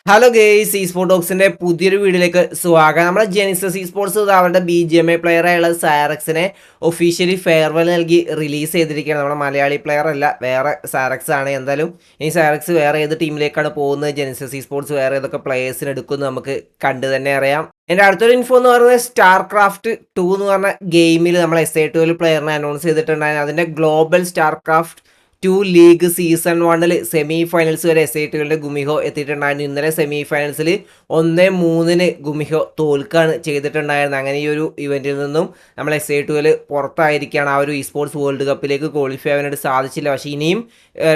Hello guys സ്പോർട്സിന്റെ പുതിയൊരു വീഡിയോയിലേക്ക് സ്വാഗതം. നമ്മുടെ ജെനിസസ് സ്പോർട്സ് അവരുടെ BGMI പ്ലെയർ ആയുള്ള സാരക്സിനെ ഒഫീഷ്യലി ഫെയർവെൽ നൽകി റിലീസ് ചെയ്തിരിക്കുകയാണ്. നമ്മുടെ മലയാളി പ്ലെയർ അല്ല, വേറെ സാരക്സ് ആണ്. എന്തായാലും ഈ സാരക്സ് വേറെ ഏത് ടീമിലേക്കാണ് പോകുന്നത്, ജെനിസസ് സ്പോർട്സ് വേറെ ഏതൊക്കെ പ്ലെയേഴ്സിന് എടുക്കുമെന്ന് നമുക്ക് കണ്ടു തന്നെ അറിയാം. എൻ്റെ അടുത്തൊരു ഇൻഫോ എന്ന് പറയുന്നത് StarCraft 2 എന്ന് പറഞ്ഞ ഗെയിമിൽ നമ്മൾ SA12 പ്ലെയറിനെ അനൗൺസ് ചെയ്തിട്ടുണ്ടായിരുന്നു. അതിൻ്റെ global StarCraft 2 league season 1 semi finals വരെ SA12 ഗുമിഹോ എത്തിയിട്ടുണ്ടായിരുന്നു. ഇന്നലെ സെമി ഫൈനൽസിൽ 1-3 ഗുമിഹോ തോൽക്കാണ് ചെയ്തിട്ടുണ്ടായിരുന്നത്. അങ്ങനെ ഈ ഒരു ഇവന്റിൽ നിന്നും നമ്മൾ SA12 പുറത്തായിരിക്കുകയാണ്. ആ ഒരു സ്പോർട്സ് വേൾഡ് കപ്പിലേക്ക് ക്വാളിഫൈ ആവാനായിട്ട് സാധിച്ചില്ല. പക്ഷേ ഇനിയും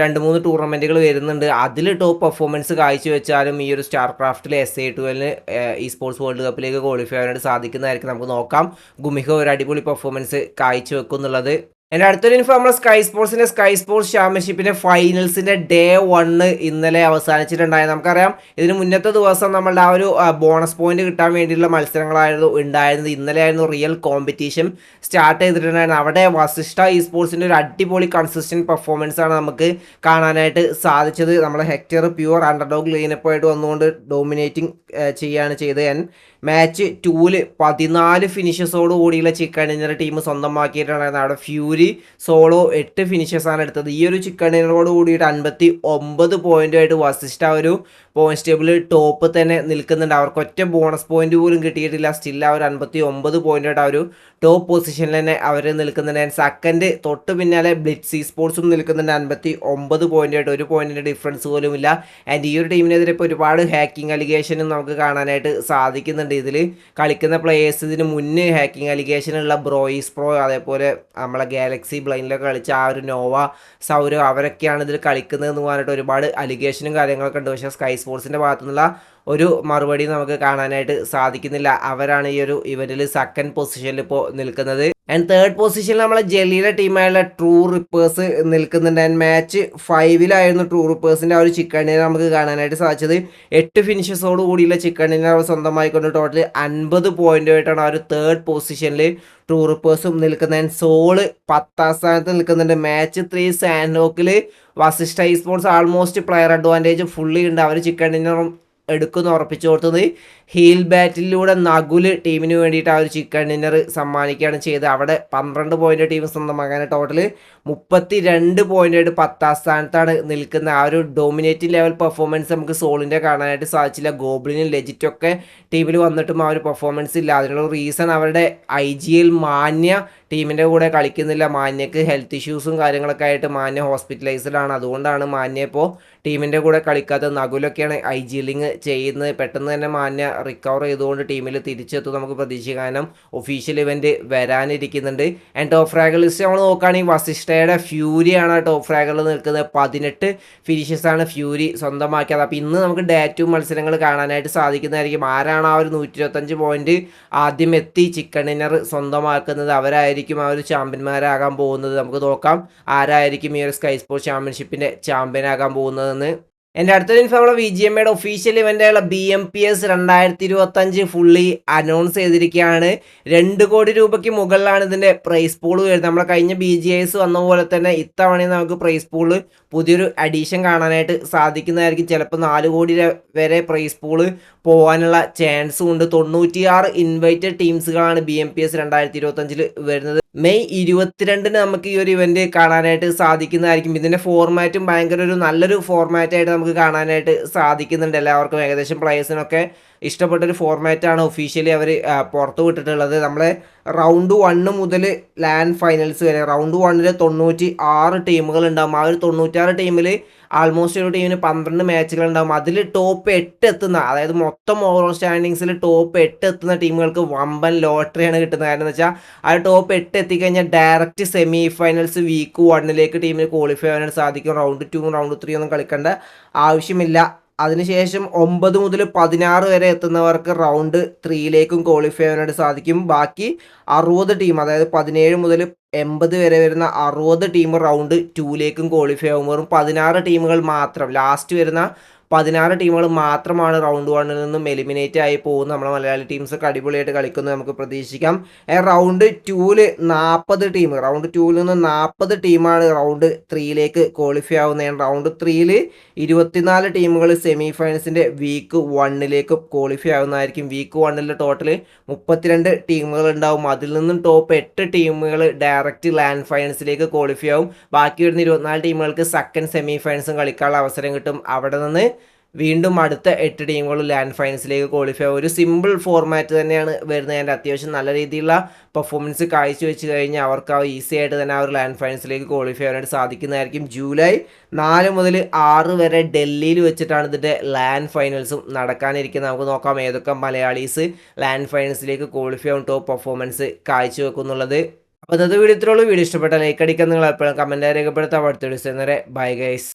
2-3 ടൂർണമെന്റുകൾ വരുന്നുണ്ട്. അതിൽ ടോപ്പ് പെർഫോമൻസ് കാഴ്ചവെച്ചാലും ഈ ഒരു StarCraftൽ SA12 സ്പോർട്സ് വേൾഡ് കപ്പിലേക്ക് ക്വാളിഫൈ ആവാനായിട്ട് സാധിക്കുന്നതായിരിക്കും. നമുക്ക് നോക്കാം ഗുമിഹോ ഒരു അടിപൊളി പെർഫോമൻസ് കാഴ്ചവെക്കും എന്നുള്ളത്. എൻ്റെ അടുത്തൊരു ഇൻഫോ നമ്മുടെ സ്കൈ സ്പോർട്സ് ചാമ്പ്യൻഷിപ്പിന്റെ ഫൈനൽസിന്റെ ഡേ 1 ഇന്നലെ അവസാനിച്ചിട്ടുണ്ടായിരുന്നു. നമുക്കറിയാം ഇതിന് മുന്നത്തെ ദിവസം നമ്മളുടെ ആ ഒരു ബോണസ് പോയിന്റ് കിട്ടാൻ വേണ്ടിയിട്ടുള്ള മത്സരങ്ങളായിരുന്നു ഉണ്ടായിരുന്നത്. ഇന്നലെ ആയിരുന്നു റിയൽ കോമ്പറ്റീഷൻ സ്റ്റാർട്ട് ചെയ്തിട്ടുണ്ടായിരുന്നത്. അവിടെ വസിഷ്ഠ സ്പോർട്സിന്റെ ഒരു അടിപൊളി കൺസിസ്റ്റന്റ് പെർഫോമൻസ് ആണ് നമുക്ക് കാണാനായിട്ട് സാധിച്ചത്. നമ്മുടെ ഹെക്ടർ പ്യുവർ അണ്ടർഡോഗ് ലൈനപ്പായിട്ട് വന്നുകൊണ്ട് ഡോമിനേറ്റിംഗ് ചെയ്യുകയാണ് ചെയ്തത്. മാച്ച് 2-ൽ 14 ഫിനിഷസോട് കൂടിയുള്ള ചിക്കൻ ഡിന്നർ ടീം സ്വന്തമാക്കിയിട്ടുണ്ടായിരുന്നു. അവിടെ ഫ്യൂരി സോളോ 8 ഫിനിഷസാണ് എടുത്തത്. ഈ ഒരു ചിക്കൻ ഡിന്നറോട് കൂടിയിട്ട് 59 പോയിന്റുമായിട്ട് വസിഷ്ഠ ഒരു പോയിന്റ് ടേബിളിൽ ടോപ്പ് തന്നെ നിൽക്കുന്നുണ്ട്. അവർക്ക് ഒറ്റ ബോണസ് പോയിന്റ് പോലും കിട്ടിയിട്ടില്ല. സ്റ്റിൽ അവർ 59 പോയിന്റായിട്ട് ആ ഒരു ടോപ്പ് പൊസിഷനിൽ തന്നെ അവർ നിൽക്കുന്നുണ്ട്. സെക്കൻഡ് തൊട്ട് പിന്നാലെ ബ്ലിറ്റ്സ് സ്പോർട്സും നിൽക്കുന്നുണ്ട് 59 പോയിന്റായിട്ട്. ഒരു പോയിന്റിൻ്റെ ഡിഫറൻസ് പോലും ഇല്ല. ആൻഡ് ഈ ഒരു ടീമിനെതിരെ ഇപ്പോൾ ഒരുപാട് ഹാക്കിംഗ് അലിഗേഷനും നമുക്ക് കാണാനായിട്ട് സാധിക്കുന്നുണ്ട്. ഇതിൽ കളിക്കുന്ന പ്ലേയേഴ്സ് ഇതിന് മുന്നേ ഹാക്കിംഗ് അലിഗേഷനുള്ള ബ്രോയിസ് പ്രോ, അതേപോലെ നമ്മളെ ഗാലക്സി ബ്ലൈൻഡിലൊക്കെ കളിച്ച ആ ഒരു നോവ സൗരവ്, അവരൊക്കെയാണ് ഇതിൽ കളിക്കുന്നതെന്ന് പറഞ്ഞിട്ട് ഒരുപാട് അലിഗേഷനും കാര്യങ്ങളൊക്കെ ഉണ്ട്. പക്ഷേ സ്കൈ സ്പോർട്സിൻ്റെ ഭാഗത്തുനിന്നുള്ള ഒരു മറുപടി നമുക്ക് കാണാനായിട്ട് സാധിക്കുന്നില്ല. അവരാണ് ഈ ഒരു ഇവരിൽ സെക്കൻഡ് പൊസിഷനിൽ ഇപ്പോൾ നിൽക്കുന്നത്. ആൻഡ് തേർഡ് പൊസിഷനിൽ നമ്മളെ ജലീലെ ടീമായുള്ള ട്രൂ റിപ്പേഴ്സ് നിൽക്കുന്നുണ്ട്. ആൻഡ് മാച്ച് 5-ലായിരുന്നു ട്രൂ റിപ്പേഴ്സിൻ്റെ ആ ഒരു ചിക്കൻ ഡിന്നർ നമുക്ക് കാണാനായിട്ട് സാധിച്ചത്. 8 ഫിനിഷസോട് കൂടിയുള്ള ചിക്കൻ ഡിന്നർ അവർ സ്വന്തമായിക്കൊണ്ട് ടോട്ടൽ 50 പോയിന്റുമായിട്ടാണ് ആ ഒരു തേർഡ് പൊസിഷനിൽ ട്രൂ റിപ്പേഴ്സും നിൽക്കുന്നത്. സോള് 10ാം സ്ഥാനത്ത് നിൽക്കുന്നുണ്ട്. മാച്ച് 3 സാൻഡോക്കിൽ Vasishtha sports almost player advantage fully ഉണ്ട്. അവർ ചിക്കൻ ഡിന്നറും എടുക്കുന്ന ഉറപ്പിച്ചു കൊടുത്തത് ഹീൽ ബാറ്റിലൂടെ നകുല് ടീമിന് വേണ്ടിയിട്ട് ആ ഒരു ചിക്കൻ ഡിന്നർ സമ്മാനിക്കുകയാണ് ചെയ്തത്. അവിടെ 12 പോയിന്റ് ടീം സ്വന്തമാക്കാൻ ടോട്ടൽ 32 പോയിന്റായിട്ട് 10ാം സ്ഥാനത്താണ് നിൽക്കുന്ന. ആ ഒരു ഡോമിനേറ്റിംഗ് ലെവൽ പെർഫോമൻസ് നമുക്ക് സോളിൻ്റെ കാണാനായിട്ട് സാധിച്ചില്ല. ഗോബ്ലിനും ലെജിറ്റൊക്കെ ടീമിൽ വന്നിട്ടും ആ ഒരു പെർഫോമൻസ് ഇല്ല. അതിനുള്ള റീസൺ അവരുടെ IGL മാന്യ ടീമിൻ്റെ കൂടെ കളിക്കുന്നില്ല. മാന്യക്ക് ഹെൽത്ത് ഇഷ്യൂസും കാര്യങ്ങളൊക്കെ ആയിട്ട് മാന്യ ഹോസ്പിറ്റലൈസ്ഡ് ആണ്. അതുകൊണ്ടാണ് മാന്യ ഇപ്പോൾ ടീമിൻ്റെ കൂടെ കളിക്കാത്തത്. നകുലൊക്കെയാണ് IGLing ചെയ്യുന്നത്. പെട്ടെന്ന് തന്നെ മാന്യ റിക്കവർ ചെയ്തുകൊണ്ട് ടീമിൽ തിരിച്ചെത്തും നമുക്ക് പ്രതീക്ഷിക്കാനും ഒഫീഷ്യൽ ഇവൻറ്റ് വരാനിരിക്കുന്നുണ്ട്. ആൻഡ് ടോപ്പ് ഫ്രാഗർ ലിസ്റ്റ് നമ്മൾ നോക്കുകയാണെങ്കിൽ വസിഷ്ഠയുടെ ഫ്യൂരിയാണ് ടോപ്പ് ഫ്രാഗറിൽ നിൽക്കുന്നത്. 18 ഫിനിഷസാണ് ഫ്യൂരി സ്വന്തമാക്കിയത്. അപ്പോൾ ഇന്ന് നമുക്ക് ഡേ 2 മത്സരങ്ങൾ കാണാനായിട്ട് സാധിക്കുന്നതായിരിക്കും. ആരാണ് ആ ഒരു 125 പോയിന്റ് ആദ്യം എത്തി ചിക്കൻ ഡിന്നർ സ്വന്തമാക്കുന്നത്, അവരായിരിക്കും ആ ഒരു ചാമ്പ്യന്മാരാകാൻ പോകുന്നത്. നമുക്ക് നോക്കാം ആരായിരിക്കും ഈ ഒരു സ്കൈ സ്പോർട്സ് ചാമ്പ്യൻഷിപ്പിൻ്റെ ചാമ്പ്യനാകാൻ പോകുന്നതെന്ന്. എൻ്റെ അടുത്തൊരു ഇൻഫോ നമ്മുടെ BGMIയുടെ ഒഫീഷ്യൽ ഇവൻ്റായുള്ള BMPS 2025 ഫുള്ളി അനൗൺസ് ചെയ്തിരിക്കുകയാണ്. 2 കോടി രൂപയ്ക്ക് മുകളിലാണ് ഇതിൻ്റെ പ്രൈസ് പൂൾ വരുന്നത്. നമ്മുടെ കഴിഞ്ഞ BGIS വന്ന പോലെ തന്നെ ഇത്തവണയും നമുക്ക് പ്രൈസ് പൂള് പുതിയൊരു അഡീഷൻ കാണാനായിട്ട് സാധിക്കുന്നതായിരിക്കും. ചിലപ്പോൾ 4 കോടി വരെ പ്രൈസ് പൂള് പോകാനുള്ള ചാൻസും ഉണ്ട്. 96 ഇൻവൈറ്റഡ് ടീംസുകളാണ് BMPS 2025 വരുന്നത്. മെയ് 22 നമുക്ക് ഈ ഒരു ഇവന്റ് കാണാനായിട്ട് സാധിക്കുന്നതായിരിക്കും. ഇതിൻ്റെ ഫോർമാറ്റും ഭയങ്കര ഒരു നല്ലൊരു ഫോർമാറ്റായിട്ട് നമുക്ക് കാണാനായിട്ട് സാധിക്കുന്നുണ്ട്. എല്ലാവർക്കും ഏകദേശം പ്ലേയേഴ്സിനൊക്കെ ഇഷ്ടപ്പെട്ടൊരു ഫോർമാറ്റാണ് ഒഫീഷ്യലി അവർ പുറത്തു വിട്ടിട്ടുള്ളത്. നമ്മളെ റൗണ്ട് 1 മുതൽ ലാൻഡ് ഫൈനൽസ് വരെ റൗണ്ട് 1 96 ടീമുകൾ ഉണ്ടാകും. ആ ഒരു 96 ടീമിൽ ആൾമോസ്റ്റ് ഒരു ടീമിന് 12 മാച്ചുകൾ ഉണ്ടാകും. അതിൽ ടോപ്പ് 8 എത്തുന്ന, അതായത് മൊത്തം ഓവറോൾ സ്റ്റാൻഡിങ്സിൽ ടോപ്പ് 8 എത്തുന്ന ടീമുകൾക്ക് വമ്പൻ ലോട്ടറിയാണ് കിട്ടുന്നത്. കാരണം എന്ന് വെച്ചാൽ ആ ടോപ്പ് 8 എത്തിക്കഴിഞ്ഞാൽ ഡയറക്റ്റ് സെമി ഫൈനൽസ് വീക്ക് 1 ടീമിന് ക്വാളിഫൈ ആവാനായിട്ട് സാധിക്കും. റൗണ്ട് 2 റൗണ്ട് 3 ഒന്നും കളിക്കേണ്ട ആവശ്യമില്ല. അതിനുശേഷം 9 മുതൽ 16 വരെ എത്തുന്നവർക്ക് റൗണ്ട് 3 ക്വാളിഫൈ ആവാനായിട്ട് സാധിക്കും. ബാക്കി 60 ടീം, അതായത് 17 മുതൽ 80 വരെ വരുന്ന 60 ടീം റൗണ്ട് 2 ക്വാളിഫൈ ആകും. വെറും 16 ടീമുകൾ മാത്രം, ലാസ്റ്റ് വരുന്ന 16 ടീമുകൾ മാത്രമാണ് റൗണ്ട് 1-ൽ നിന്നും എലിമിനേറ്റ് ആയി പോകുന്നത്. നമ്മുടെ മലയാളി ടീംസൊക്കെ അടിപൊളിയായിട്ട് കളിക്കുന്നത് നമുക്ക് പ്രതീക്ഷിക്കാം. റൗണ്ട് 2-ൽ 40 ടീം, റൗണ്ട് 2-ൽ നിന്ന് 40 ടീമാണ് റൗണ്ട് 3-ലേക്ക് ക്വാളിഫൈ ആവുന്നതാണ്. റൗണ്ട് 3-ൽ 24 ടീമുകൾ സെമി ഫൈനൽസിൻ്റെ വീക്ക് 1-ലേക്ക് ക്വാളിഫൈ ആവുന്നതായിരിക്കും. വീക്ക് 1-ൽ ടോട്ടൽ 32 ടീമുകൾ ഉണ്ടാവും. അതിൽ നിന്നും ടോപ്പ് 8 ടീമുകൾ ഡയറക്റ്റ് ലാൻഡ് ഫൈനൽസിലേക്ക് ക്വാളിഫൈ ആവും. ബാക്കി വരുന്ന 24 ടീമുകൾക്ക് സെക്കൻഡ് സെമി ഫൈനൽസും കളിക്കാനുള്ള അവസരം കിട്ടും. അവിടെ നിന്ന് വീണ്ടും അടുത്ത 8 ടീമുകൾ ലാൻഡ് ഫൈനൽസിലേക്ക് ക്വാളിഫൈ ആവും. ഒരു സിമ്പിൾ ഫോർമാറ്റ് തന്നെയാണ് വരുന്നത്. അതിൻ്റെ അത്യാവശ്യം നല്ല രീതിയിലുള്ള പെർഫോമൻസ് കാഴ്ചവെച്ച് കഴിഞ്ഞാൽ അവർക്ക് ഈസി ആയിട്ട് തന്നെ ആ ഒരു ലാൻഡ് ഫൈനൽസിലേക്ക് ക്വാളിഫൈ ആവാനായിട്ട് സാധിക്കുന്നതായിരിക്കും. ജൂലൈ 4 മുതൽ 6 വരെ ഡൽഹിയിൽ വെച്ചിട്ടാണ് ഇതിൻ്റെ ലാൻഡ് ഫൈനൽസും നടക്കാനിരിക്കുന്നത്. നമുക്ക് നോക്കാം ഏതൊക്കെ മലയാളീസ് ലാൻഡ് ഫൈനൽസിലേക്ക് ക്വാളിഫൈ ആവും, ടോപ്പ് പെർഫോമൻസ് കാഴ്ചവെക്കുന്നുള്ളത്. അപ്പോൾ ഇന്നത്തെ വീഡിയോ ഇത്രയുള്ളൂ. വീഡിയോ ഇഷ്ടപ്പെട്ട ലൈക്ക് അടിക്കാൻ നിങ്ങൾ എപ്പോഴും കമൻറ്റായി രേഖപ്പെടുത്താം. അടുത്ത ദിവസം വരെ ബൈ ഗൈസ്.